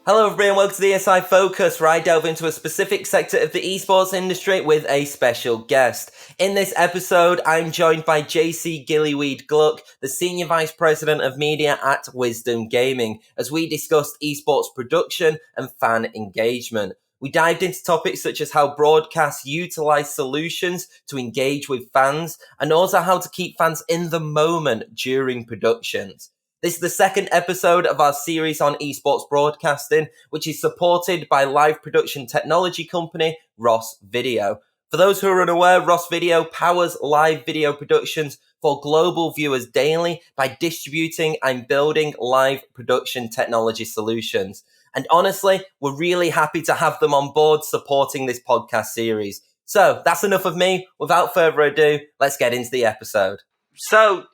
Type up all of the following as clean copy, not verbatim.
Hello everybody, welcome to the ESI Focus, where I delve into a specific sector of the esports industry with a special guest. In this episode, I'm joined by Jaycie Gillyweed Gluck, the Senior Vice President of Media at Wisdom Gaming, as we discussed esports production and fan engagement. We dived into topics such as how broadcasts utilize solutions to engage with fans, and also how to keep fans in the moment during productions. This is the second episode of our series on esports broadcasting, which is supported by live production technology company Ross Video. For those who are unaware, Ross Video powers live video productions for global viewers daily by distributing and building live production technology solutions. And honestly, we're really happy to have them on board supporting this podcast series. So that's enough of me. Without further ado, let's get into the episode. So,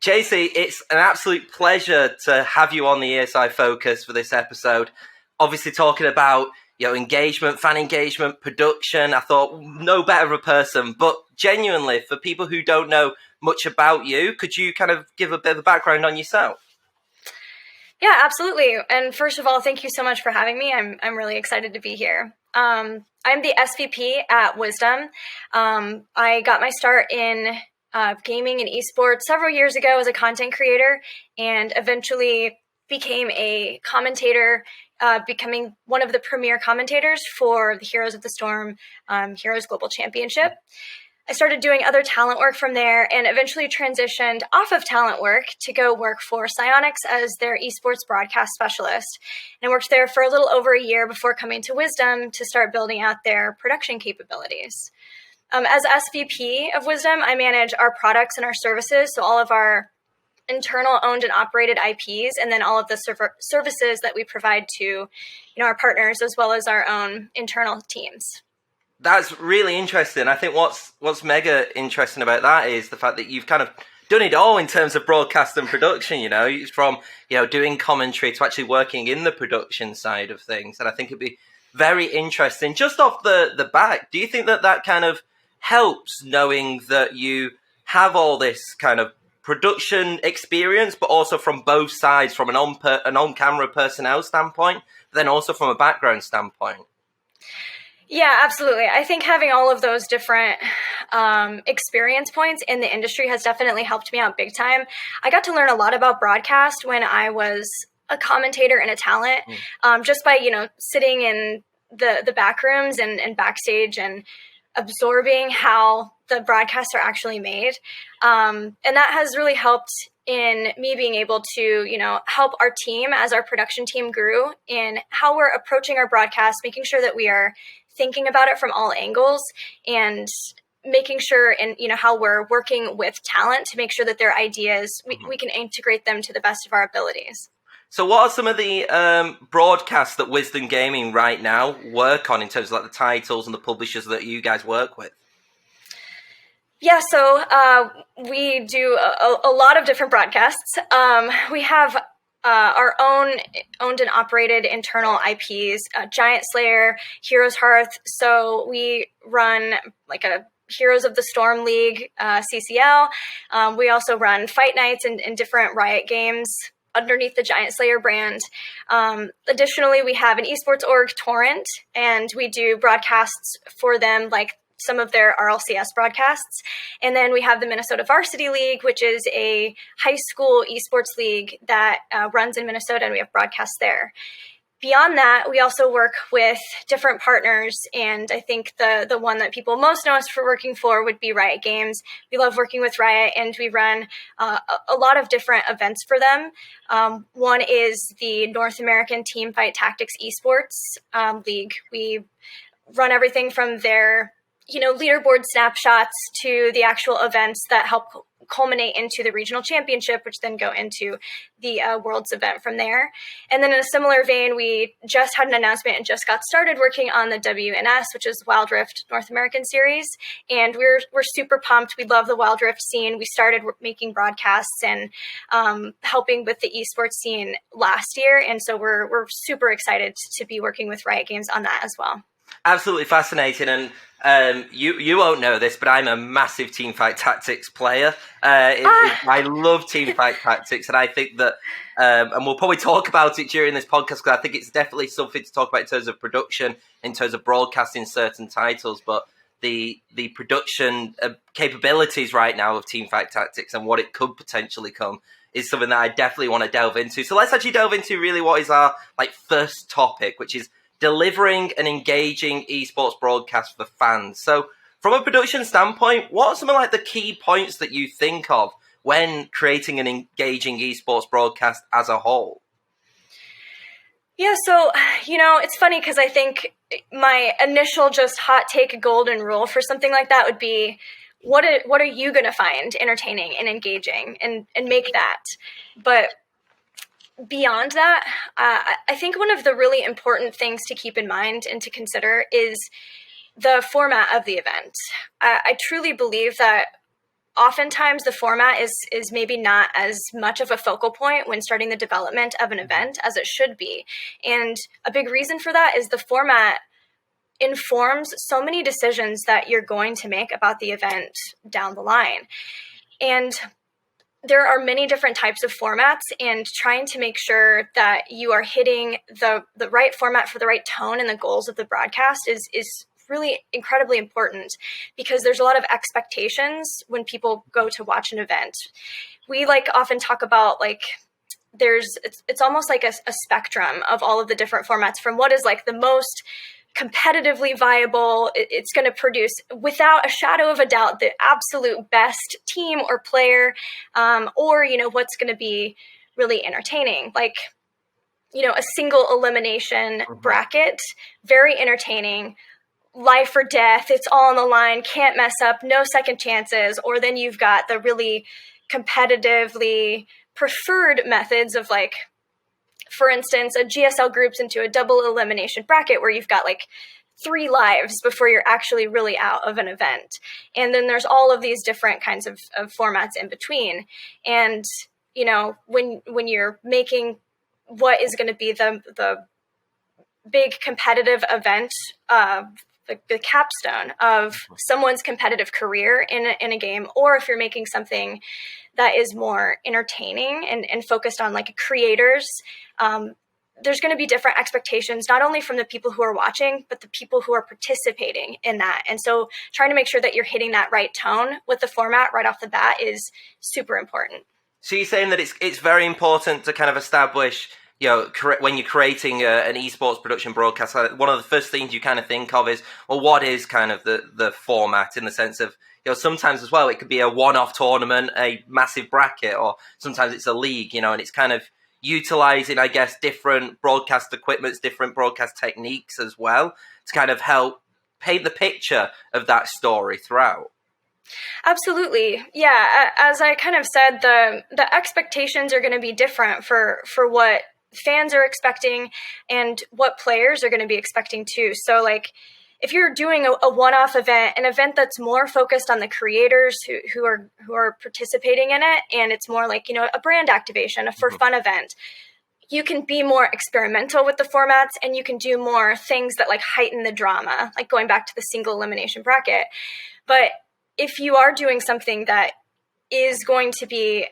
Jaycie, it's an absolute pleasure to have you on the ESI Focus for this episode. Obviously talking about, engagement, fan engagement, production. I thought no better of a person, but genuinely, for people who don't know much about you, could you kind of give a bit of a background on yourself? Yeah, absolutely. And first of all, thank you so much for having me. I'm really excited to be here. I'm the SVP at Wisdom. I got my start in gaming and esports several years ago as a content creator, and eventually became a commentator, becoming one of the premier commentators for the Heroes of the Storm Heroes Global Championship. I started doing other talent work from there and eventually transitioned off of talent work to go work for Psyonix as their esports broadcast specialist. And I worked there for a little over a year before coming to Wisdom to start building out their production capabilities. As SVP of Wisdom, I manage our products and our services, so all of our internal owned and operated IPs, and then all of the services that we provide to our partners as well as our own internal teams. That's really interesting. I think what's mega interesting about that is the fact that you've kind of done it all in terms of broadcast and production, from doing commentary to actually working in the production side of things. And I think it'd be very interesting. Just off the back, do you think that kind of helps knowing that you have all this kind of production experience, but also from both sides, from an on-camera personnel standpoint, but then also from a background standpoint? Yeah, absolutely. I think having all of those different experience points in the industry has definitely helped me out big time. I got to learn a lot about broadcast when I was a commentator and a talent, just by, sitting in the back rooms and backstage and absorbing how the broadcasts are actually made. And that has really helped in me being able to, help our team as our production team grew in how we're approaching our broadcast, making sure that we are thinking about it from all angles and making sure and, how we're working with talent to make sure that their ideas, we can integrate them to the best of our abilities. So what are some of the broadcasts that Wisdom Gaming right now work on in terms of like the titles and the publishers that you guys work with? Yeah, so we do a lot of different broadcasts. We have our own owned and operated internal IPs, Giant Slayer, Heroes Hearth. So we run like a Heroes of the Storm League, CCL. We also run fight nights in different Riot games underneath the Giant Slayer brand. Additionally, we have an esports org, Torrent, and we do broadcasts for them, like some of their RLCS broadcasts. And then we have the Minnesota Varsity League, which is a high school esports league that runs in Minnesota, and we have broadcasts there. Beyond that, we also work with different partners, and I think the one that people most know us for working for would be Riot Games. We love working with Riot, and we run a lot of different events for them. One is the North American Teamfight Tactics Esports League. We run everything from their leaderboard snapshots to the actual events that help culminate into the regional championship, which then go into the Worlds event from there. And then in a similar vein, we just had an announcement and just got started working on the WNS, which is Wild Rift North American Series. And we're super pumped. We love the Wild Rift scene. We started making broadcasts and helping with the esports scene last year. And so we're super excited to be working with Riot Games on that as well. Absolutely fascinating, and you won't know this, but I'm a massive teamfight tactics player. I love teamfight tactics, and I think that, and we'll probably talk about it during this podcast because I think it's definitely something to talk about in terms of production, in terms of broadcasting certain titles, but the production capabilities right now of teamfight tactics and what it could potentially come is something that I definitely want to delve into. So let's actually delve into really what is our first topic, which is delivering an engaging esports broadcast for fans. So from a production standpoint, what are some of the key points that you think of when creating an engaging esports broadcast as a whole? Yeah, so, it's funny because I think my initial just hot take golden rule for something like that would be, what are you going to find entertaining and engaging and make that? But beyond that, I think one of the really important things to keep in mind and to consider is the format of the event. I truly believe that oftentimes the format is maybe not as much of a focal point when starting the development of an event as it should be. And a big reason for that is the format informs so many decisions that you're going to make about the event down the line. And there are many different types of formats, and trying to make sure that you are hitting the right format for the right tone and the goals of the broadcast is really incredibly important, because there's a lot of expectations when people go to watch an event. We often talk about it's almost like a spectrum of all of the different formats, from what is the most competitively viable, it's going to produce without a shadow of a doubt the absolute best team or player, or what's going to be really entertaining, a single elimination bracket, very entertaining, life or death, it's all on the line, can't mess up, no second chances. Or then you've got the really competitively preferred methods of for instance, a GSL groups into a double elimination bracket where you've got 3 lives before you're actually really out of an event. And then there's all of these different kinds of formats in between. And, when you're making what is going to be the big competitive event, the capstone of someone's competitive career in a game, or if you're making something that is more entertaining and focused on creators, there's going to be different expectations, not only from the people who are watching, but the people who are participating in that. And so trying to make sure that you're hitting that right tone with the format right off the bat is super important. So you're saying that it's very important to kind of establish, when you're creating an esports production broadcast, one of the first things you kind of think of is, well, what is kind of the format, in the sense of, sometimes as well, it could be a one-off tournament, a massive bracket, or sometimes it's a league, and it's kind of utilizing, I guess, different broadcast equipments, different broadcast techniques as well to kind of help paint the picture of that story throughout. Absolutely. Yeah. As I kind of said, the expectations are going to be different for what fans are expecting and what players are going to be expecting too. So if you're doing a one-off event, an event that's more focused on the creators who are participating in it, and it's more a brand activation, a for fun event, you can be more experimental with the formats, and you can do more things that heighten the drama, going back to the single elimination bracket. But if you are doing something that is going to be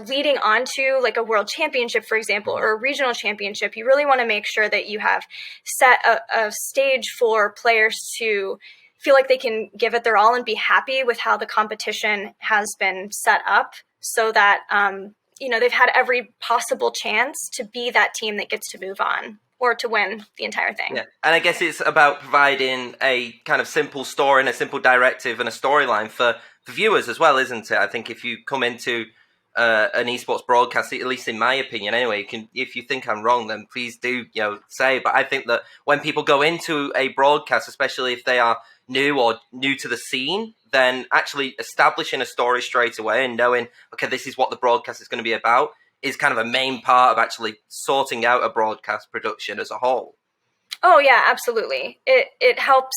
leading on to a world championship, for example, or a regional championship, you really want to make sure that you have set a stage for players to feel like they can give it their all and be happy with how the competition has been set up, so that, they've had every possible chance to be that team that gets to move on or to win the entire thing. Yeah. And I guess it's about providing a kind of simple story and a simple directive and a storyline for viewers as well, isn't it? I think if you come into an esports broadcast, at least in my opinion anyway, if you think I'm wrong, then please do say. But I think that when people go into a broadcast, especially if they are new to the scene, then actually establishing a story straight away and knowing, okay, this is what the broadcast is going to be about, is kind of a main part of actually sorting out a broadcast production as a whole. Oh yeah, absolutely. It helps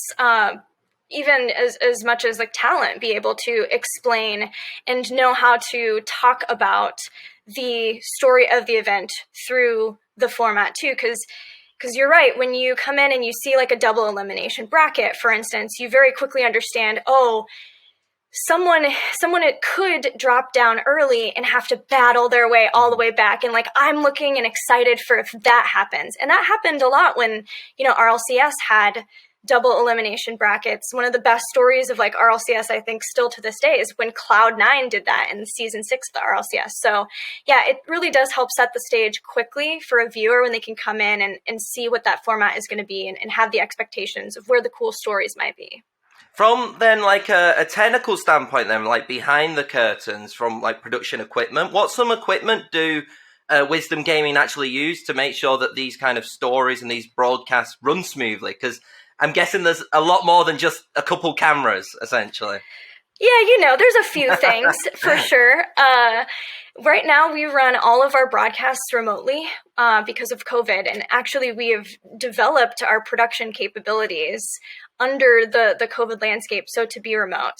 even as much as talent be able to explain and know how to talk about the story of the event through the format too. Because Because you're right, when you come in and you see like a double elimination bracket, for instance, you very quickly understand, oh, someone could drop down early and have to battle their way all the way back. And like, I'm looking and excited for if that happens. And that happened a lot when, RLCS had double elimination brackets. One of the best stories of like RLCS, I think still to this day, is when Cloud9 did that in season 6 of the RLCS. So yeah, it really does help set the stage quickly for a viewer when they can come in and see what that format is going to be and have the expectations of where the cool stories might be. From then like a technical standpoint then, like behind the curtains from like production equipment, what some equipment do Wisdom Gaming actually use to make sure that these kind of stories and these broadcasts run smoothly? Because I'm guessing there's a lot more than just a couple cameras, essentially. Yeah, there's a few things for sure. Right now, we run all of our broadcasts remotely because of COVID. And actually, we have developed our production capabilities under the COVID landscape, so to be remote.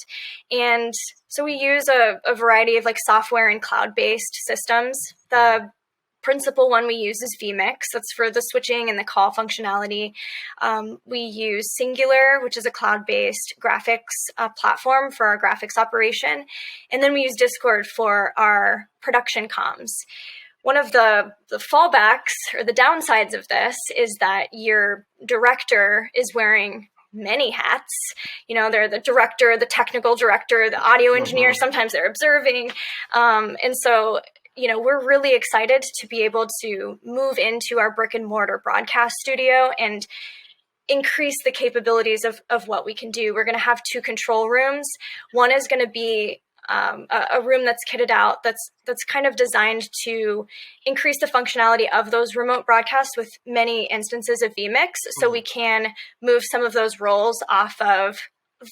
And so we use a variety of like software and cloud-based systems. The principal one we use is vMix. That's for the switching and the call functionality. We use Singular, which is a cloud-based graphics platform for our graphics operation. And then we use Discord for our production comms. One of the fallbacks or the downsides of this is that your director is wearing many hats. They're the director, the technical director, the audio engineer. Sometimes they're observing. And so we're really excited to be able to move into our brick and mortar broadcast studio and increase the capabilities of what we can do. We're going to have 2 control rooms. One is going to be a room that's kitted out that's kind of designed to increase the functionality of those remote broadcasts with many instances of vMix, so we can move some of those roles off of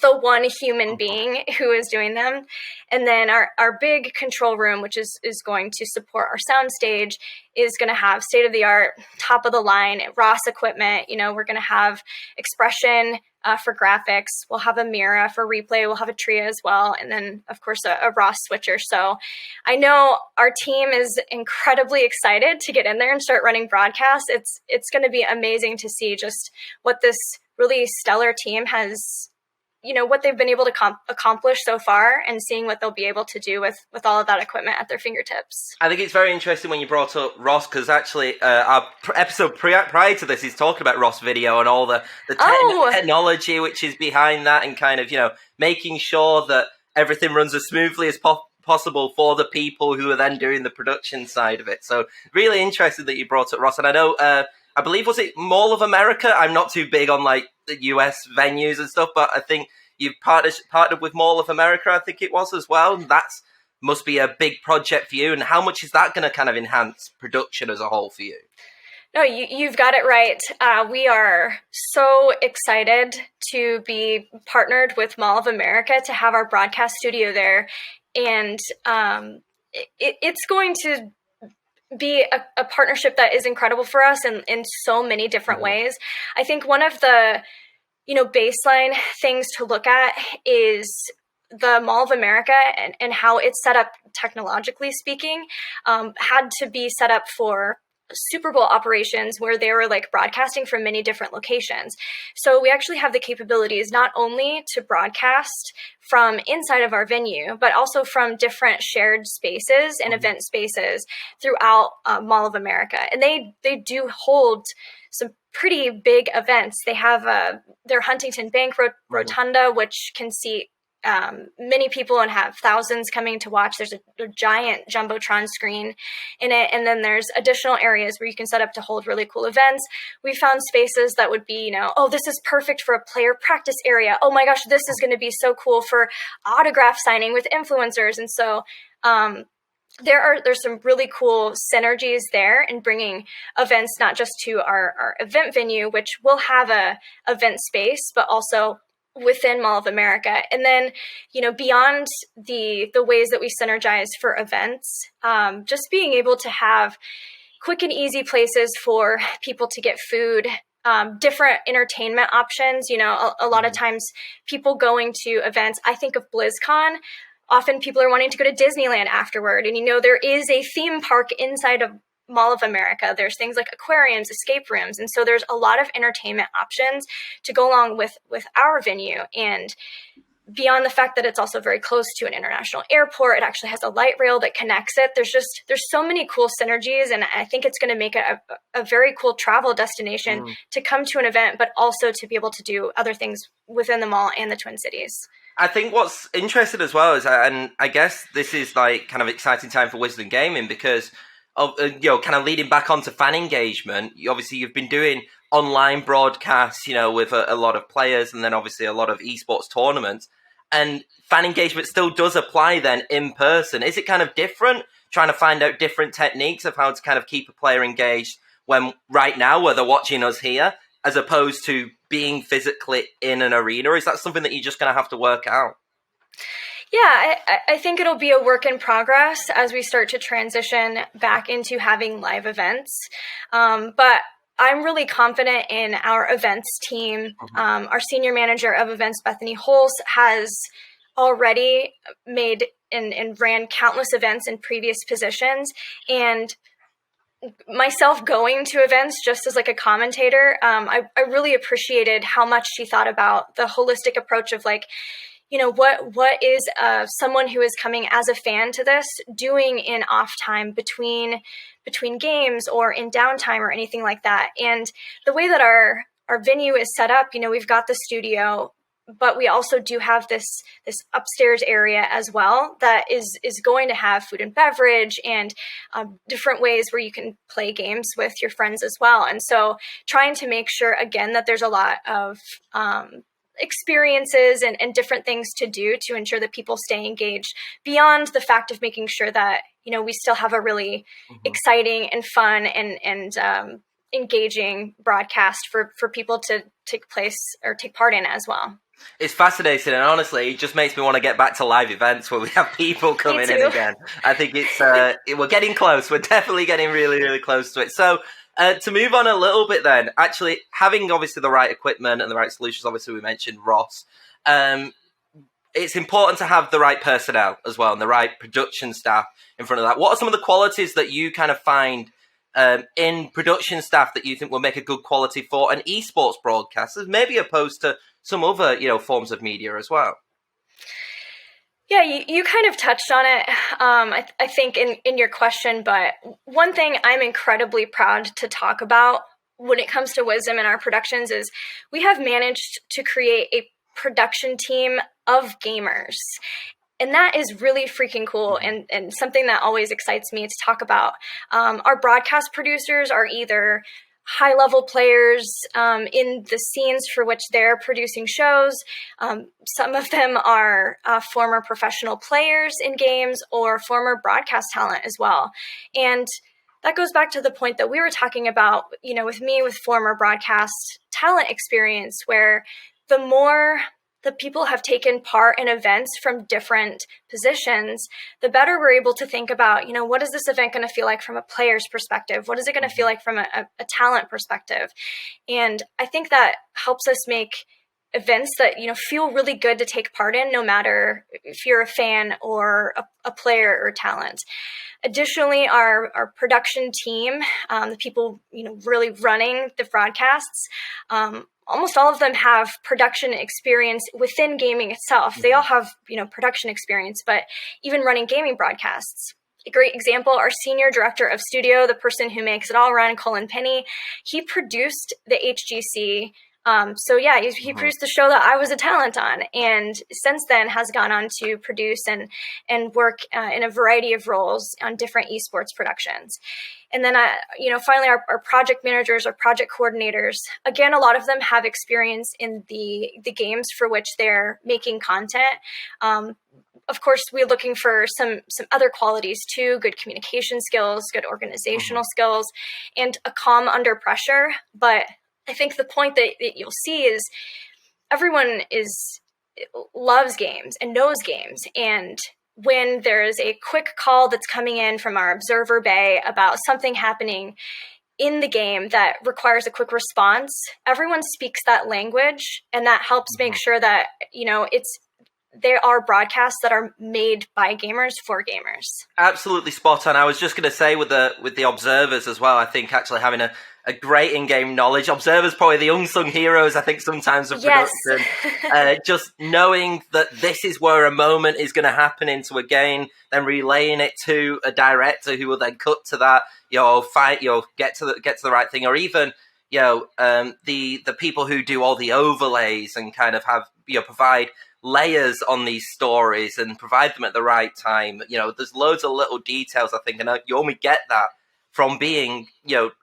the one human being who is doing them. And then our big control room, which is going to support our sound stage, is going to have state-of-the-art, top-of-the-line ROS equipment. We're going to have expression for graphics. We'll have a Mira for replay. We'll have a Tria as well. And then, of course, a ROS switcher. So I know our team is incredibly excited to get in there and start running broadcasts. It's going to be amazing to see just what this really stellar team has, what they've been able to accomplish so far, and seeing what they'll be able to do with all of that equipment at their fingertips. I think it's very interesting when you brought up ROS, because actually our episode prior to this is talking about ROS video and all the technology which is behind that, and kind of, making sure that everything runs as smoothly as possible for the people who are then doing the production side of it. So really interested that you brought up ROS. And I know, I believe, was it Mall of America? I'm not too big on like the US venues and stuff, but I think you've partnered with Mall of America, I think it was as well. And that must be a big project for you. And how much is that going to kind of enhance production as a whole for you? No, you've got it right. We are so excited to be partnered with Mall of America to have our broadcast studio there. And it's going to be a partnership that is incredible for us in so many different ways. I think one of the baseline things to look at is the Mall of America and how it's set up technologically speaking, had to be set up for Super Bowl operations where they were like broadcasting from many different locations. So we actually have the capabilities not only to broadcast from inside of our venue, but also from different shared spaces and event spaces throughout Mall of America. And they do hold some pretty big events. They have their Huntington Bank Rotunda, which can seat many people and have thousands coming to watch. There's a giant Jumbotron screen in it. And then there's additional areas where you can set up to hold really cool events. We found spaces that would be, this is perfect for a player practice area. Oh my gosh, this is going to be so cool for autograph signing with influencers. And so, there's some really cool synergies there in bringing events, not just to our event venue, which will have a event space, but also within Mall of America. And then, beyond the ways that we synergize for events, just being able to have quick and easy places for people to get food, different entertainment options. A lot of times people going to events, I think of BlizzCon, often people are wanting to go to Disneyland afterward. And, there is a theme park inside of Mall of America. There's things like aquariums, escape rooms. And so there's a lot of entertainment options to go along with our venue. And beyond the fact that it's also very close to an international airport, it actually has a light rail that connects it. There's so many cool synergies, and I think it's going to make it a very cool travel destination to come to an event, but also to be able to do other things within the mall and the Twin Cities. I think what's interesting as well is, and I guess this is like kind of exciting time for Wisdom Gaming, because of kind of leading back onto fan engagement. Obviously, you've been doing online broadcasts, with a lot of players, and then obviously a lot of esports tournaments. And fan engagement still does apply then in person. Is it kind of different, trying to find out different techniques of how to kind of keep a player engaged when right now, where they're watching us here, as opposed to being physically in an arena? Or is that something that you're just going to have to work out? Yeah, I think it'll be a work in progress as we start to transition back into having live events. But I'm really confident in our events team. Our senior manager of events, Bethany Holst, has already made and ran countless events in previous positions. And myself going to events just as like a commentator, I really appreciated how much she thought about the holistic approach of like, what is someone who is coming as a fan to this doing in off time between games or in downtime or anything like that. And the way that our venue is set up, we've got the studio, but we also do have this upstairs area as well that is going to have food and beverage and different ways where you can play games with your friends as well. And so trying to make sure, again, that there's a lot of experiences and different things to do to ensure that people stay engaged, beyond the fact of making sure that we still have a really exciting and fun and engaging broadcast for people to take part in as well. It's fascinating, and honestly, it just makes me want to get back to live events where we have people coming in again. I think it's we're getting close. We're definitely getting really, really close to it. So to move on a little bit then, actually having obviously the right equipment and the right solutions, obviously we mentioned Ross. It's important to have the right personnel as well and the right production staff in front of that. What are some of the qualities that you kind of find in production staff that you think will make a good quality for an esports broadcaster, maybe opposed to some other, forms of media as well? Yeah, you kind of touched on it, I think, in your question. But one thing I'm incredibly proud to talk about when it comes to Wisdom and our productions is we have managed to create a production team of gamers. And that is really freaking cool and something that always excites me to talk about. Our broadcast producers are either high-level players in the scenes for which they're producing shows. Some of them are former professional players in games or former broadcast talent as well. And that goes back to the point that we were talking about, with former broadcast talent experience, where the more the people have taken part in events from different positions, the better we're able to think about, what is this event going to feel like from a player's perspective? What is it going to feel like from a talent perspective? And I think that helps us make events that, feel really good to take part in, no matter if you're a fan or a player or talent. Additionally, our production team, the people, really running the broadcasts, almost all of them have production experience within gaming itself. They all have, production experience, but even running gaming broadcasts. A great example, our senior director of studio, the person who makes it all run, Colin Penny, he produced the HGC. He produced the show that I was a talent on, and since then has gone on to produce and work in a variety of roles on different esports productions. And then, finally, our project managers, our project coordinators, again, a lot of them have experience in the games for which they're making content. Of course, we're looking for some other qualities too: good communication skills, good organizational skills, and a calm under pressure. But I think the point that you'll see is everyone loves games and knows games. And when there's a quick call that's coming in from our observer bay about something happening in the game that requires a quick response, everyone speaks that language, and that helps make sure that, they are broadcasts that are made by gamers for gamers. Absolutely spot on. I was just going to say with the observers as well. I think actually having a great in-game knowledge. Observers probably the unsung heroes, I think, sometimes of production. Just knowing that this is where a moment is going to happen into a game, then relaying it to a director who will then cut to that, get to the right thing, or even the people who do all the overlays and kind of have provide layers on these stories and provide them at the right time. There's loads of little details, I think, and you only get that from being,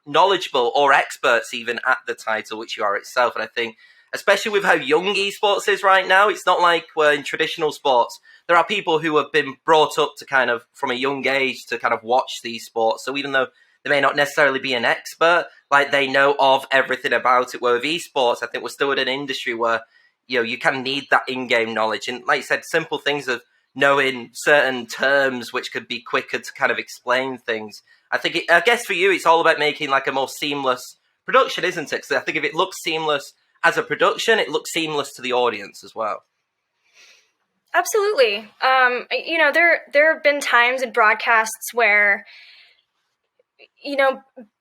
knowledgeable or experts even at the title, which you are itself. And I think, especially with how young esports is right now, it's not like we're in traditional sports. There are people who have been brought up to kind of, from a young age, to kind of watch these sports. So even though they may not necessarily be an expert, like they know of everything about it. Where with esports, I think we're still in an industry where you kind of need that in-game knowledge. And like you said, simple things of knowing certain terms, which could be quicker to kind of explain things. I guess for you, it's all about making like a more seamless production, isn't it? Because I think if it looks seamless as a production, it looks seamless to the audience as well. Absolutely. There have been times in broadcasts where,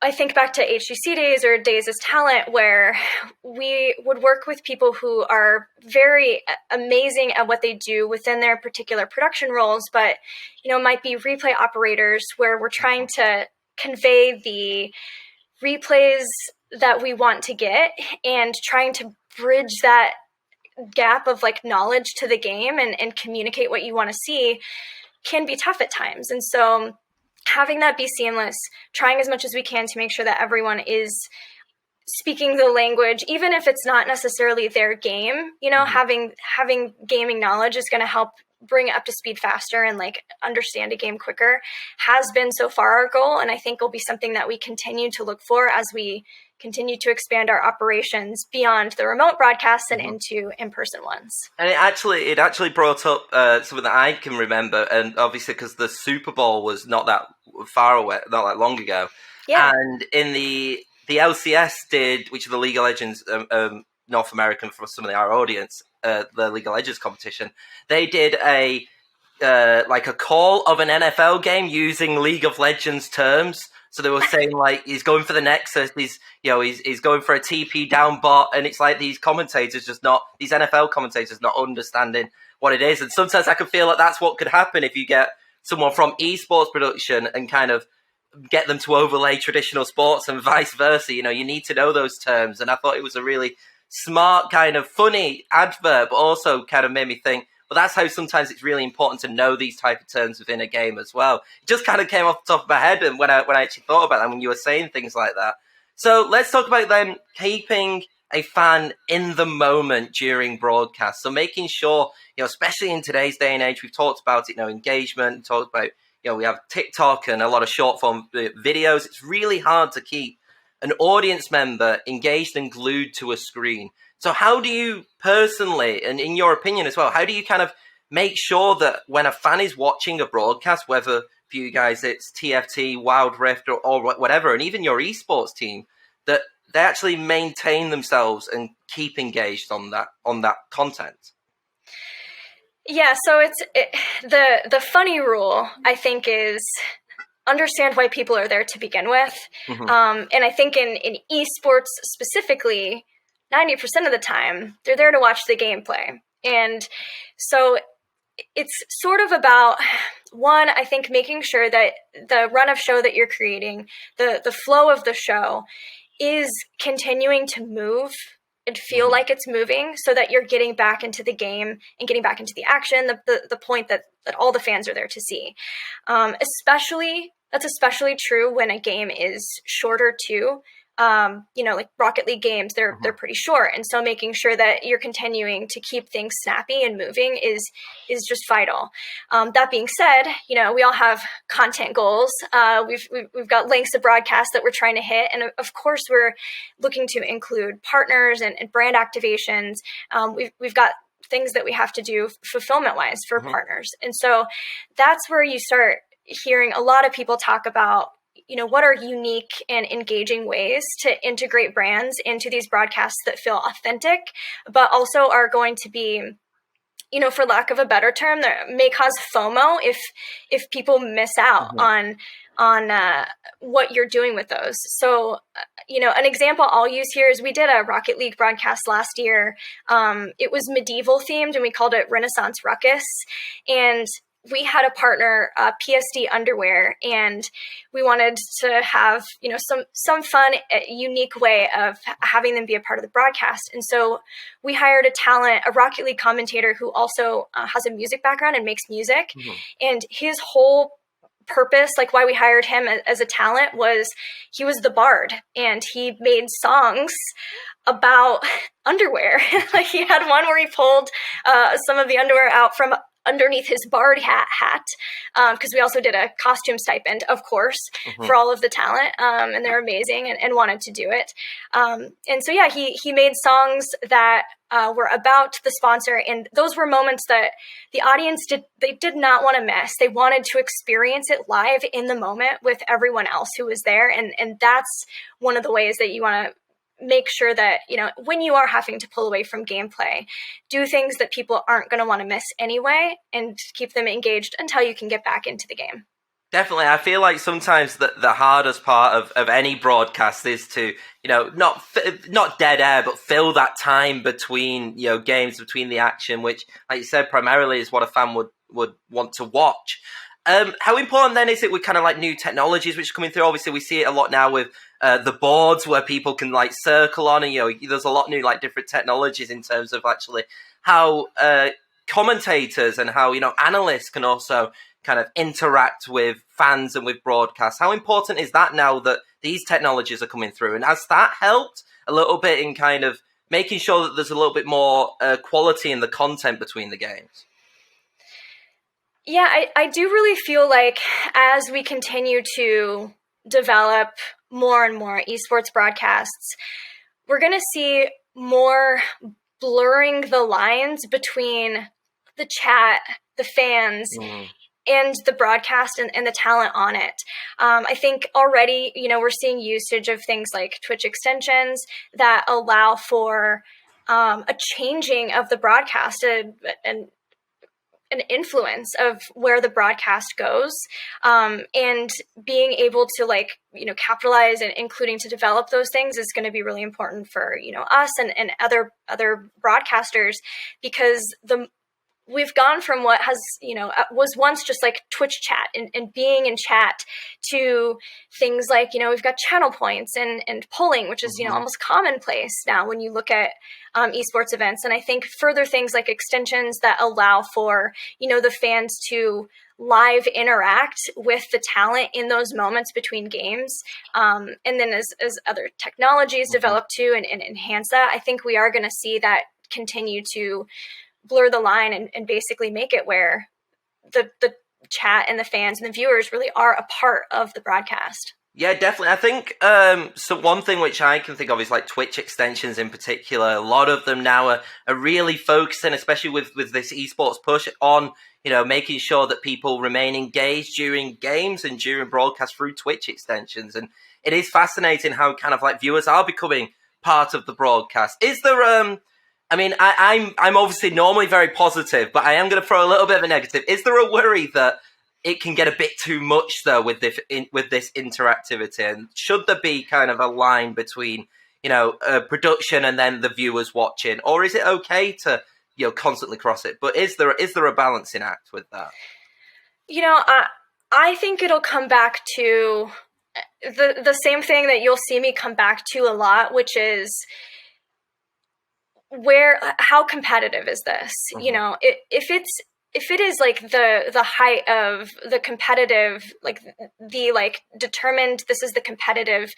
I think back to HGC days or Days as Talent, where we would work with people who are very amazing at what they do within their particular production roles, but, might be replay operators where we're trying to convey the replays that we want to get and trying to bridge that gap of like knowledge to the game and communicate what you want to see can be tough at times. And so having that be seamless, trying as much as we can to make sure that everyone is speaking the language, even if it's not necessarily their game, having gaming knowledge is going to help bring it up to speed faster and like understand a game quicker has been so far our goal. And I think will be something that we continue to look for as we continue to expand our operations beyond the remote broadcasts and into in-person ones. And it actually brought up something that I can remember, and obviously because the Super Bowl was not that far away, not that long ago. Yeah. And in the LCS did, which is the League of Legends North American for some of our audience, the League of Legends competition, they did a call of an NFL game using League of Legends terms. So they were saying like he's going for the Nexus, he's going for a TP down bot, and it's like these NFL commentators not understanding what it is. And sometimes I can feel like that's what could happen if you get someone from esports production and kind of get them to overlay traditional sports and vice versa. You need to know those terms. And I thought it was a really smart, kind of funny advert, but also kind of made me think, well, that's how sometimes it's really important to know these type of terms within a game as well. It just kind of came off the top of my head and when I actually thought about that, when you were saying things like that. So let's talk about then keeping a fan in the moment during broadcast. So making sure, especially in today's day and age, we've talked about it, engagement, talked about, we have TikTok and a lot of short form videos. It's really hard to keep an audience member engaged and glued to a screen. So how do you personally, and in your opinion as well, how do you kind of make sure that when a fan is watching a broadcast, whether for you guys it's TFT, Wild Rift, or whatever, and even your esports team, that they actually maintain themselves and keep engaged on that content? Yeah, so the funny rule, I think, is understand why people are there to begin with. Mm-hmm. And I think in esports specifically, 90% of the time, they're there to watch the gameplay. And so it's sort of about, one, I think making sure that the run of show that you're creating, the flow of the show is continuing to move and feel like it's moving so that you're getting back into the game and getting back into the action, the point that all the fans are there to see. That's especially true when a game is shorter too. Like Rocket League games, they're pretty short. And so making sure that you're continuing to keep things snappy and moving is just vital. That being said, we all have content goals. We've got lengths of broadcast that we're trying to hit. And of course, we're looking to include partners and brand activations. We've got things that we have to do fulfillment wise for partners. And so that's where you start hearing a lot of people talk about, what are unique and engaging ways to integrate brands into these broadcasts that feel authentic, but also are going to be, for lack of a better term, that may cause FOMO if people miss out on what you're doing with those. So, an example I'll use here is we did a Rocket League broadcast last year. It was medieval themed, and we called it Renaissance Ruckus. And we had a partner, PSD Underwear, and we wanted to have, some fun, unique way of having them be a part of the broadcast. And so we hired a Rocket League commentator who also has a music background and makes music. And his whole purpose, like why we hired him as a talent, was he was the bard, and he made songs about underwear. Like he had one where he pulled some of the underwear out from underneath his bard hat, because we also did a costume stipend, of course, for all of the talent, and they're amazing and wanted to do it. And so, yeah, he made songs that were about the sponsor, and those were moments that the audience did not want to miss. They wanted to experience it live in the moment with everyone else who was there, and that's one of the ways that you want to make sure that, when you are having to pull away from gameplay, do things that people aren't going to want to miss anyway, and keep them engaged until you can get back into the game. Definitely. I feel like sometimes the hardest part of any broadcast is to, not dead air, but fill that time between, games, between the action, which, like you said, primarily is what a fan would want to watch. How important then is it with kind of like new technologies which are coming through? Obviously, we see it a lot now with the boards where people can like circle on, and there's a lot new like different technologies in terms of actually how commentators and how analysts can also kind of interact with fans and with broadcasts. How important is that now that these technologies are coming through, and has that helped a little bit in kind of making sure that there's a little bit more quality in the content between the games? Yeah, I do really feel like as we continue to develop more and more esports broadcasts, we're going to see more blurring the lines between the chat, the fans, and the broadcast and the talent on it. I think already, we're seeing usage of things like Twitch extensions that allow for a changing of the broadcast and an influence of where the broadcast goes, and being able to capitalize and including to develop those things is going to be really important for us and other broadcasters, because we've gone from what was once just like Twitch chat and being in chat to things like, we've got channel points and polling, which is, almost commonplace now when you look at esports events. And I think further things like extensions that allow for, the fans to live interact with the talent in those moments between games. And then as other technologies develop too and enhance that, I think we are going to see that continue to blur the line and basically make it where the chat and the fans and the viewers really are a part of the broadcast. Yeah, definitely. I think so one thing which I can think of is like Twitch extensions in particular. A lot of them now are really focusing, especially with this esports push, on making sure that people remain engaged during games and during broadcasts through Twitch extensions. And it is fascinating how kind of like viewers are becoming part of the broadcast. Is there I'm obviously normally very positive, but I am going to throw a little bit of a negative. Is there a worry that it can get a bit too much though with this interactivity, and should there be kind of a line between production and then the viewers watching, or is it okay to constantly cross it? But is there a balancing act with that? I think it'll come back to the same thing that you'll see me come back to a lot, which is how competitive is this? If it is like the height of the competitive, determined, this is the competitive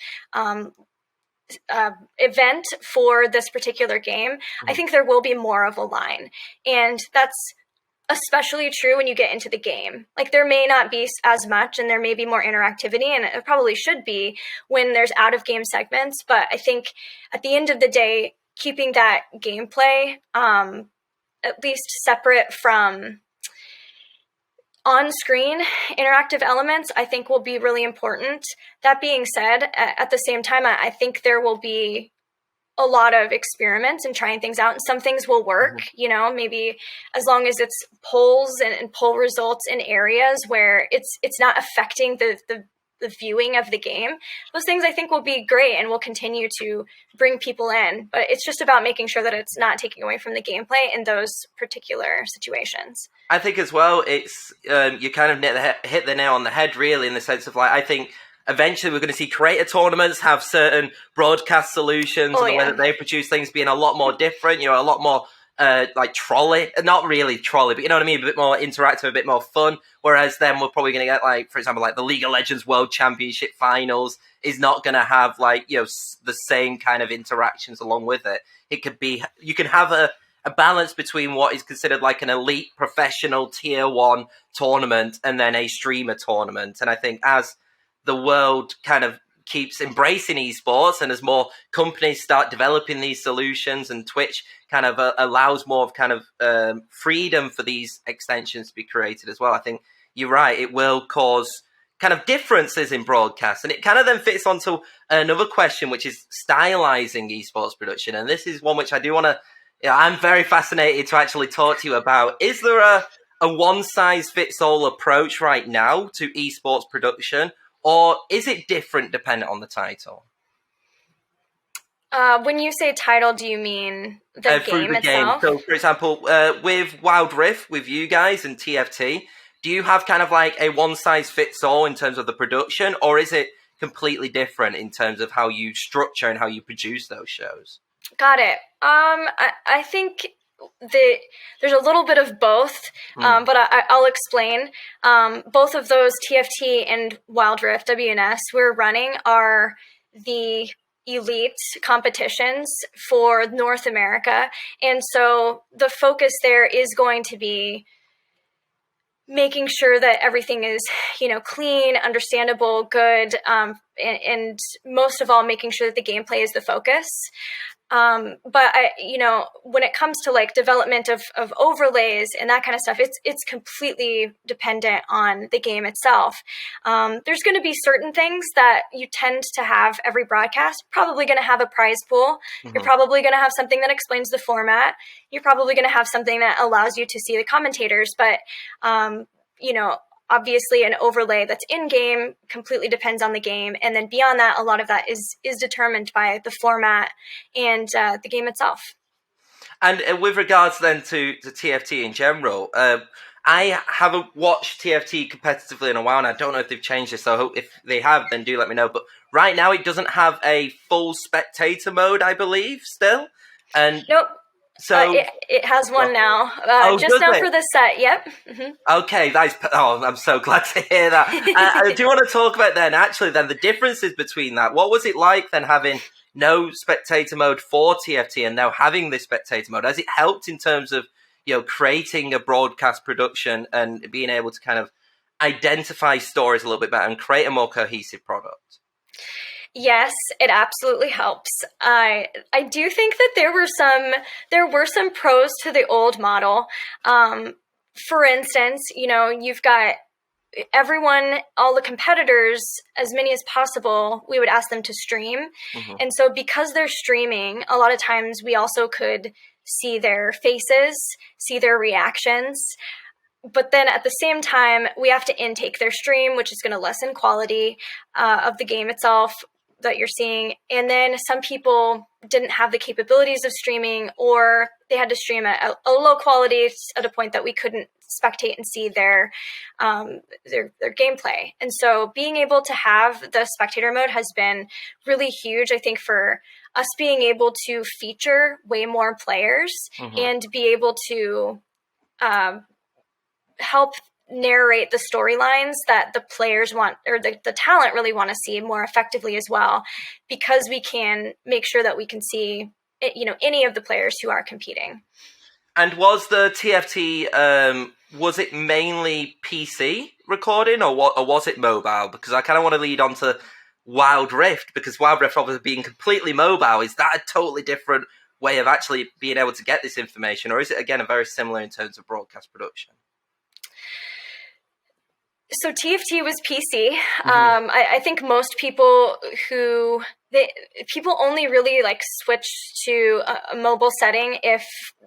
event for this particular game, I think there will be more of a line. And that's especially true when you get into the game. Like, there may not be as much, and there may be more interactivity, and it probably should be when there's out of game segments. But I think at the end of the day, keeping that gameplay at least separate from on-screen interactive elements, I think will be really important. That being said, at the same time, I think there will be a lot of experiments and trying things out, and some things will work, maybe as long as it's polls and poll results in areas where it's not affecting the viewing of the game. Those things I think will be great and will continue to bring people in, but it's just about making sure that it's not taking away from the gameplay in those particular situations. I think as well, it's you kind of hit the nail on the head, really, in the sense of, like, I think eventually we're going to see creator tournaments have certain broadcast solutions, and the way that they produce things being a lot more different, a lot more like trolley, not really trolley, but you know what I mean, a bit more interactive, a bit more fun. Whereas then we're probably going to get, like, for example, like the League of Legends World Championship Finals is not going to have, like, the same kind of interactions along with it. It could be, you can have a balance between what is considered like an elite professional tier 1 tournament and then a streamer tournament. And I think as the world kind of keeps embracing esports and as more companies start developing these solutions, and Twitch kind of allows more of kind of freedom for these extensions to be created as well, I think you're right, it will cause kind of differences in broadcast. And it kind of then fits onto another question, which is stylizing esports production. And this is one which I do want to, I'm very fascinated to actually talk to you about. Is there a one-size-fits-all approach right now to esports production, or is it different dependent on the title? When you say title, do you mean the game itself? So, for example, with Wild Rift, with you guys and TFT, do you have kind of like a one-size-fits-all in terms of the production, or is it completely different in terms of how you structure and how you produce those shows? Got it. I think there's a little bit of both, but I'll explain. Both of those, TFT and Wild Rift, WNS, we're running are the elite competitions for North America. And so the focus there is going to be making sure that everything is, clean, understandable, good, and most of all, making sure that the gameplay is the focus. But when it comes to like development of overlays and that kind of stuff, it's completely dependent on the game itself. There's going to be certain things that you tend to have every broadcast. Probably going to have a prize pool. You're probably going to have something that explains the format. You're probably going to have something that allows you to see the commentators. But obviously an overlay that's in-game completely depends on the game. And then beyond that, a lot of that is determined by the format and the game itself. And with regards then to TFT in general, I haven't watched TFT competitively in a while, and I don't know if they've changed this, so I hope if they have, then do let me know. But right now it doesn't have a full spectator mode, I believe, still. And nope. So it has one now. Just now for the set. Yep. Okay, I'm so glad to hear that. I do want to talk about then the differences between that. What was it like then having no spectator mode for TFT and now having this spectator mode? Has it helped in terms of creating a broadcast production and being able to kind of identify stories a little bit better and create a more cohesive product? Yes, it absolutely helps. I do think that there were some pros to the old model. For instance, you've got everyone, all the competitors, as many as possible, we would ask them to stream. And so because they're streaming, a lot of times we also could see their faces, see their reactions. But then at the same time, we have to intake their stream, which is going to lessen quality of the game itself that you're seeing. And then some people didn't have the capabilities of streaming, or they had to stream at a low quality at a point that we couldn't spectate and see their gameplay. And so being able to have the spectator mode has been really huge, I think, for us being able to feature way more players and be able to help narrate the storylines that the players want, or the talent really want to see more effectively as well, because we can make sure that we can see any of the players who are competing. And was the TFT was it mainly PC recording or was it mobile? Because I kind of want to lead on to Wild Rift, because Wild Rift obviously being completely mobile, is that a totally different way of actually being able to get this information, or is it again a very similar in terms of broadcast production? So TFT was PC. I think most people people only really like switch to a mobile setting if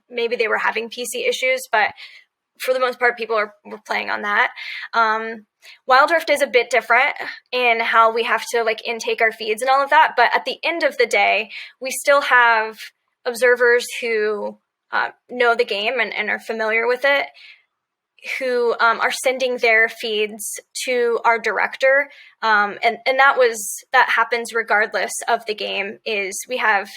maybe they were having PC issues, but for the most part, people were playing on that. Wild Rift is a bit different in how we have to like intake our feeds and all of that. But at the end of the day, we still have observers who know the game and are familiar with it, who are sending their feeds to our director. And that happens regardless of the game. Is we have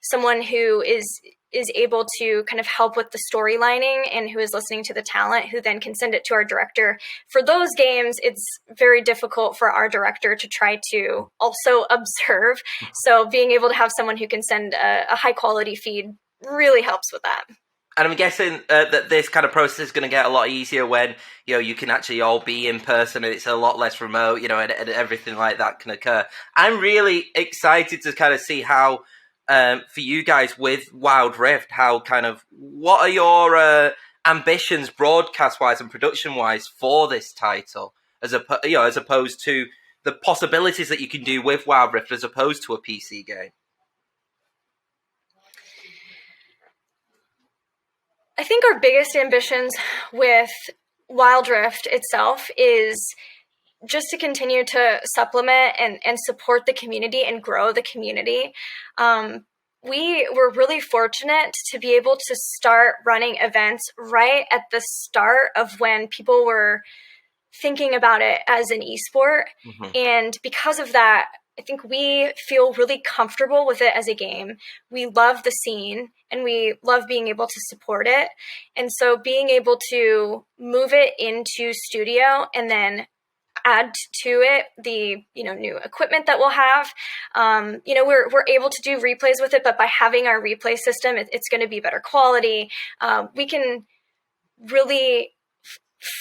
someone who is able to kind of help with the storylining and who is listening to the talent, who then can send it to our director. For those games, it's very difficult for our director to try to also observe. So being able to have someone who can send a high quality feed really helps with that. And I'm guessing that this kind of process is going to get a lot easier when, you can actually all be in person and it's a lot less remote, and everything like that can occur. I'm really excited to kind of see how, for you guys with Wild Rift, what are your ambitions broadcast-wise and production-wise for this title, as opposed to the possibilities that you can do with Wild Rift as opposed to a PC game? I think our biggest ambitions with Wild Rift itself is just to continue to supplement and support the community and grow the community. We were really fortunate to be able to start running events right at the start of when people were thinking about it as an esport. Mm-hmm. And because of that, I think we feel really comfortable with it as a game. We love the scene and we love being able to support it. And so being able to move it into studio and then add to it the new equipment that we'll have, we're able to do replays with it, but by having our replay system, it's going to be better quality. We can really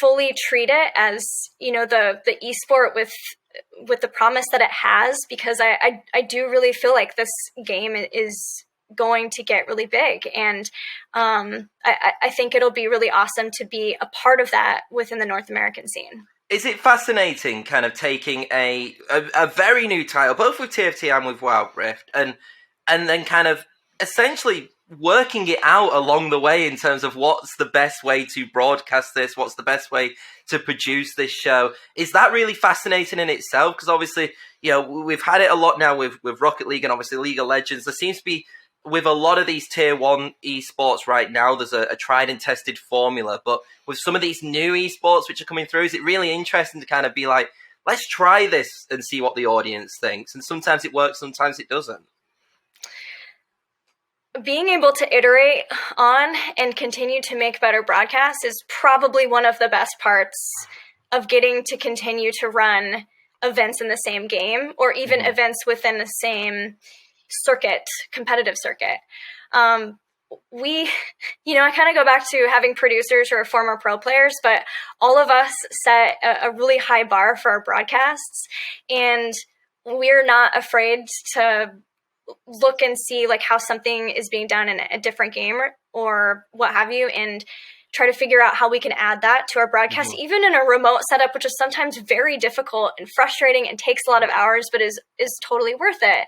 fully treat it as the esport with the promise that it has, because I do really feel like this game is going to get really big, and I think it'll be really awesome to be a part of that within the North American scene. Is it fascinating kind of taking a very new title, both with TFT and with Wild Rift, and then kind of essentially working it out along the way in terms of what's the best way to broadcast this, what's the best way to produce this show? Is that really fascinating in itself? Because obviously, we've had it a lot now with Rocket League and obviously League of Legends. There seems to be, with a lot of these tier 1 esports right now, there's a tried and tested formula. But with some of these new esports which are coming through, is it really interesting to kind of be like, let's try this and see what the audience thinks? And sometimes it works, sometimes it doesn't. Being able to iterate on and continue to make better broadcasts is probably one of the best parts of getting to continue to run events in the same game, or even mm-hmm. events within the same circuit, competitive circuit. I kind of go back to having producers who are former pro players, but all of us set a really high bar for our broadcasts, and we're not afraid to look and see like how something is being done in a different game or what have you, and try to figure out how we can add that to our broadcast, mm-hmm. even in a remote setup, which is sometimes very difficult and frustrating and takes a lot of hours, but is totally worth it.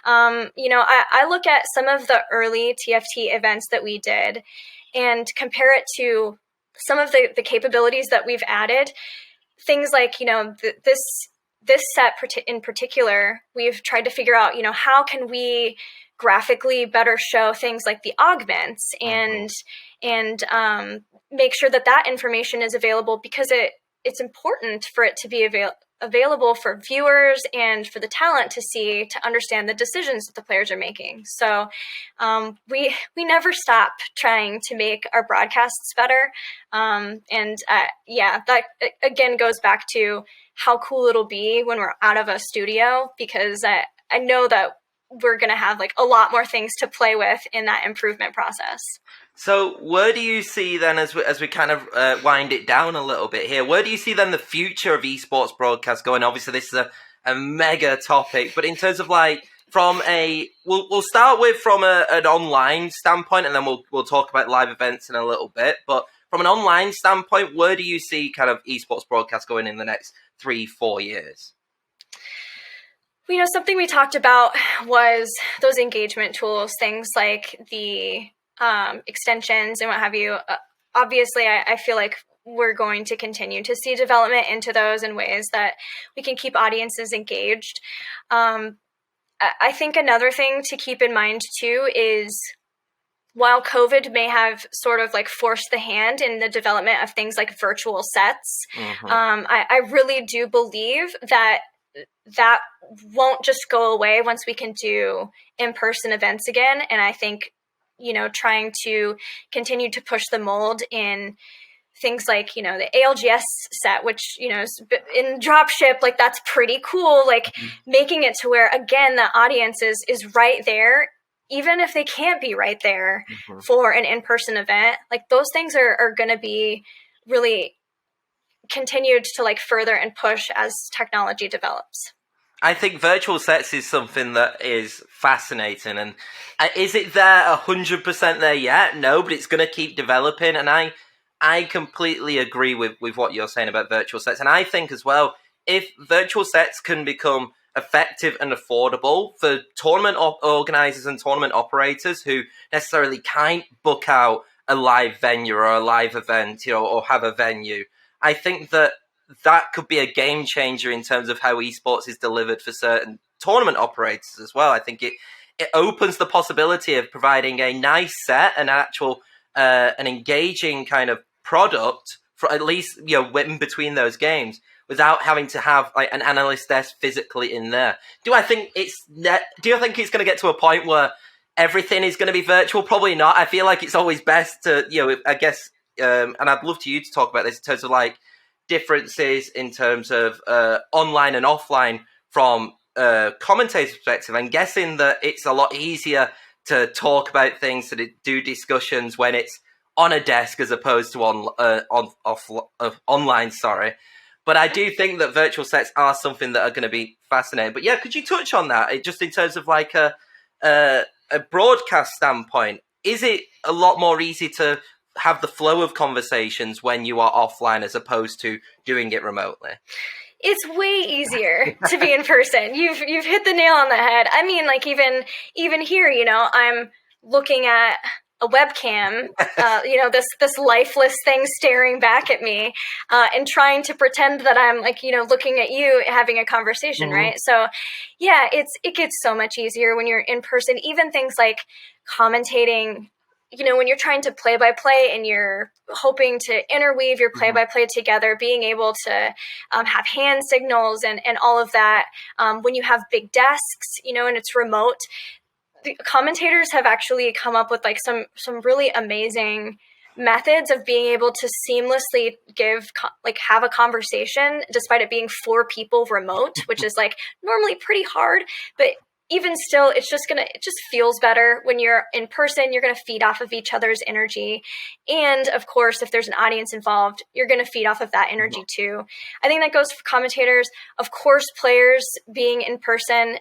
I look at some of the early TFT events that we did and compare it to some of the capabilities that we've added. Things like, this set in particular, we've tried to figure out, how can we graphically better show things like the augments and make sure that information is available, because it's important for it to be available for viewers and for the talent to see, to understand the decisions that the players are making. So we never stop trying to make our broadcasts better. That again goes back to how cool it'll be when we're out of a studio, because I know that we're going to have like a lot more things to play with in that improvement process. So where do you see then, as we kind of wind it down a little bit here, where do you see then the future of esports broadcast going? Obviously, this is a mega topic, but in terms of like from we'll start with from an online standpoint, and then we'll talk about live events in a little bit. But from an online standpoint, where do you see kind of esports broadcast going in the next 3-4 years? Something we talked about was those engagement tools, things like the extensions and what have you. Obviously, I feel like we're going to continue to see development into those in ways that we can keep audiences engaged. I think another thing to keep in mind too is, while COVID may have sort of like forced the hand in the development of things like virtual sets, I really do believe that won't just go away once we can do in-person events again. And I think, trying to continue to push the mold in things like, the ALGS set, which, is in dropship, like that's pretty cool. Like making it to where, again, the audience is right there, even if they can't be right there for an in-person event. Like those things are going to be really continued to like further and push as technology develops. I think virtual sets is something that is fascinating. And is it there 100% there yet? No, but it's going to keep developing. And I completely agree with what you're saying about virtual sets. And I think as well, if virtual sets can become effective and affordable for tournament organizers and tournament operators who necessarily can't book out a live venue or a live event, or have a venue, I think that could be a game changer in terms of how esports is delivered for certain tournament operators as well. I think it opens the possibility of providing a nice set, an actual, an engaging kind of product for at least, in between those games, without having to have like an analyst desk physically in there. Do you think it's going to get to a point where everything is going to be virtual? Probably not. I feel like it's always best to, I guess, and I'd love you to talk about this in terms of like differences in terms of online and offline from commentator's perspective. I'm guessing that it's a lot easier to talk about things, to do discussions when it's on a desk as opposed to online. Sorry, but I do think that virtual sets are something that are going to be fascinating. But yeah, could you touch on that just in terms of like a broadcast standpoint? Is it a lot more easy to have the flow of conversations when you are offline as opposed to doing it remotely? It's way easier to be in person. You've hit the nail on the head. I mean, like even here, I'm looking at a webcam, this lifeless thing staring back at me, and trying to pretend that I'm like, looking at you having a conversation, right? So yeah, it gets so much easier when you're in person. Even things like commentating, when you're trying to play-by-play and you're hoping to interweave your play-by-play together, being able to have hand signals and all of that. When you have big desks, and it's remote, the commentators have actually come up with like some really amazing methods of being able to seamlessly have a conversation despite it being 4 people remote, which is like normally pretty hard, but even still, it just feels better when you're in person. You're going to feed off of each other's energy. And of course, if there's an audience involved, you're going to feed off of that energy too. I think that goes for commentators. Of course, players being in person,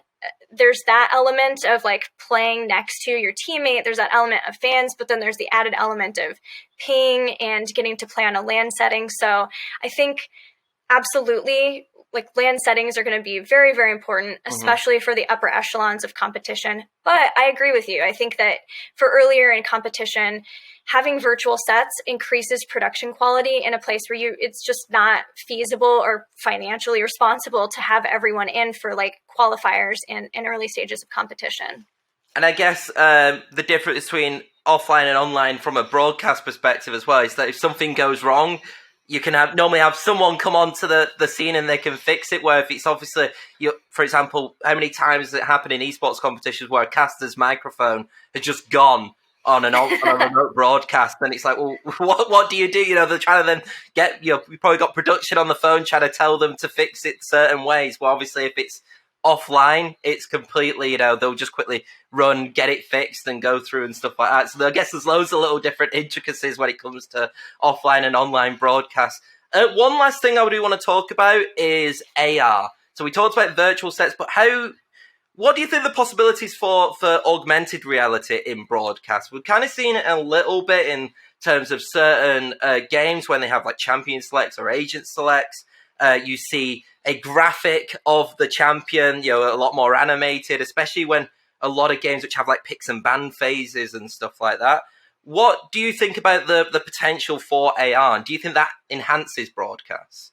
there's that element of like playing next to your teammate. There's that element of fans, but then there's the added element of ping and getting to play on a LAN setting. So I think absolutely, like LAN settings are going to be very, very important, especially for the upper echelons of competition. But I agree with you. I think that for earlier in competition, having virtual sets increases production quality in a place where it's just not feasible or financially responsible to have everyone in for like qualifiers in early stages of competition. And I guess the difference between offline and online from a broadcast perspective as well is that if something goes wrong, you can normally have someone come onto the scene and they can fix it. Where if it's obviously, for example, how many times has it happened in esports competitions where a caster's microphone has just gone on a remote broadcast, and it's like, well, what do you do? They're trying to then get, you probably got production on the phone trying to tell them to fix it certain ways. Well, obviously, if it's offline, it's completely, they'll just quickly run, get it fixed, and go through and stuff like that. So I guess there's loads of little different intricacies when it comes to offline and online broadcasts. One last thing I do want to talk about is AR. So we talked about virtual sets, but what do you think the possibilities for augmented reality in broadcast? We've kind of seen it a little bit in terms of certain games when they have like champion selects or agent selects. You see a graphic of the champion, a lot more animated, especially when a lot of games which have like picks and ban phases and stuff like that. What do you think about the potential for AR? And do you think that enhances broadcasts?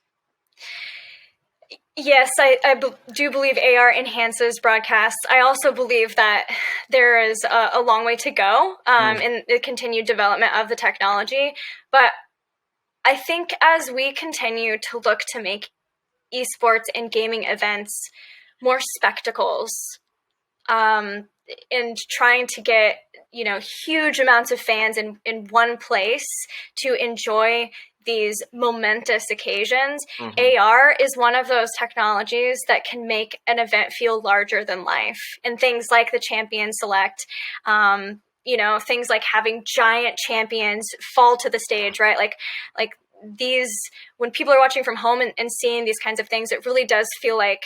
Yes, I do believe AR enhances broadcasts. I also believe that there is a long way to go in the continued development of the technology. But I think as we continue to look to make esports and gaming events more spectacles, and trying to get, huge amounts of fans in one place to enjoy these momentous occasions, AR is one of those technologies that can make an event feel larger than life. And things like the champion select, things like having giant champions fall to the stage, right? Like these, when people are watching from home and seeing these kinds of things, it really does feel like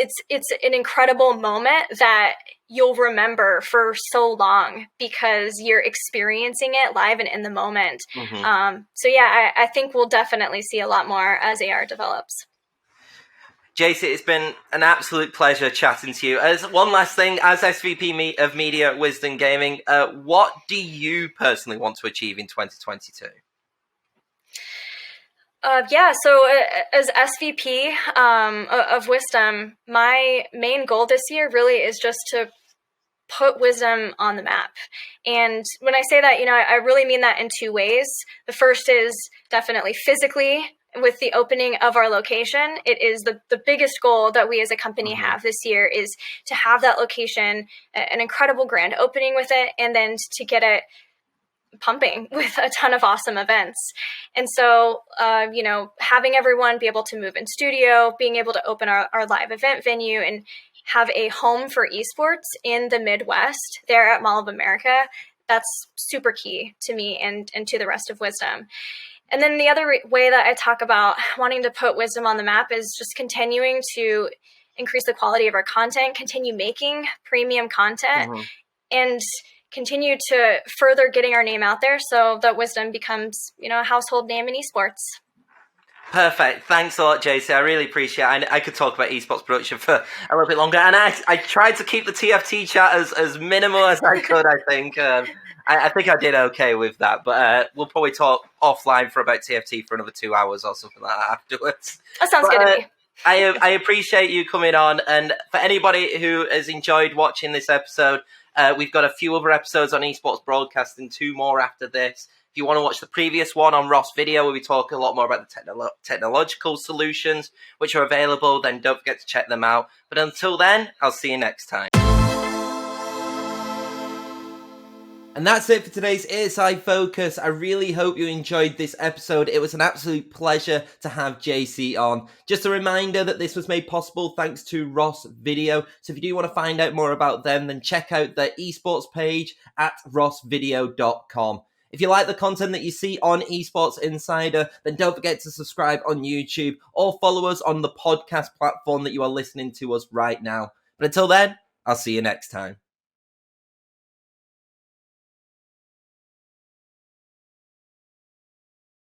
it's an incredible moment that you'll remember for so long because you're experiencing it live and in the moment. So yeah, I think we'll definitely see a lot more as AR develops. Jaycie, it's been an absolute pleasure chatting to you. As one last thing, as SVP of Media at Wisdom Gaming, what do you personally want to achieve in 2022? So as SVP of Wisdom, my main goal this year really is just to put Wisdom on the map. And when I say that, I really mean that in two ways. The first is definitely physically with the opening of our location. It is the biggest goal that we as a company have this year is to have that location, an incredible grand opening with it, and then to get it pumping with a ton of awesome events. And so, having everyone be able to move in studio, being able to open our live event venue and have a home for esports in the Midwest there at Mall of America, that's super key to me and to the rest of Wisdom. And then the other way that I talk about wanting to put Wisdom on the map is just continuing to increase the quality of our content, continue making premium content, and continue to further getting our name out there so that Wisdom becomes, a household name in esports. Perfect. Thanks a lot, Jaycie. I really appreciate it. I could talk about esports production for a little bit longer. And I tried to keep the TFT chat as minimal as I could, I think. I think I did okay with that. But we'll probably talk offline for about TFT for another 2 hours or something like that afterwards. That sounds good to me. I appreciate you coming on. And for anybody who has enjoyed watching this episode, we've got a few other episodes on esports broadcasting, 2 more after this. If you want to watch the previous one on Ross Video, where we talk a lot more about the technological solutions which are available, then don't forget to check them out. But until then, I'll see you next time. And that's it for today's ESI Focus. I really hope you enjoyed this episode. It was an absolute pleasure to have Jaycie on. Just a reminder that this was made possible thanks to Ross Video. So if you do want to find out more about them, then check out their esports page at rossvideo.com. If you like the content that you see on Esports Insider, then don't forget to subscribe on YouTube or follow us on the podcast platform that you are listening to us right now. But until then, I'll see you next time.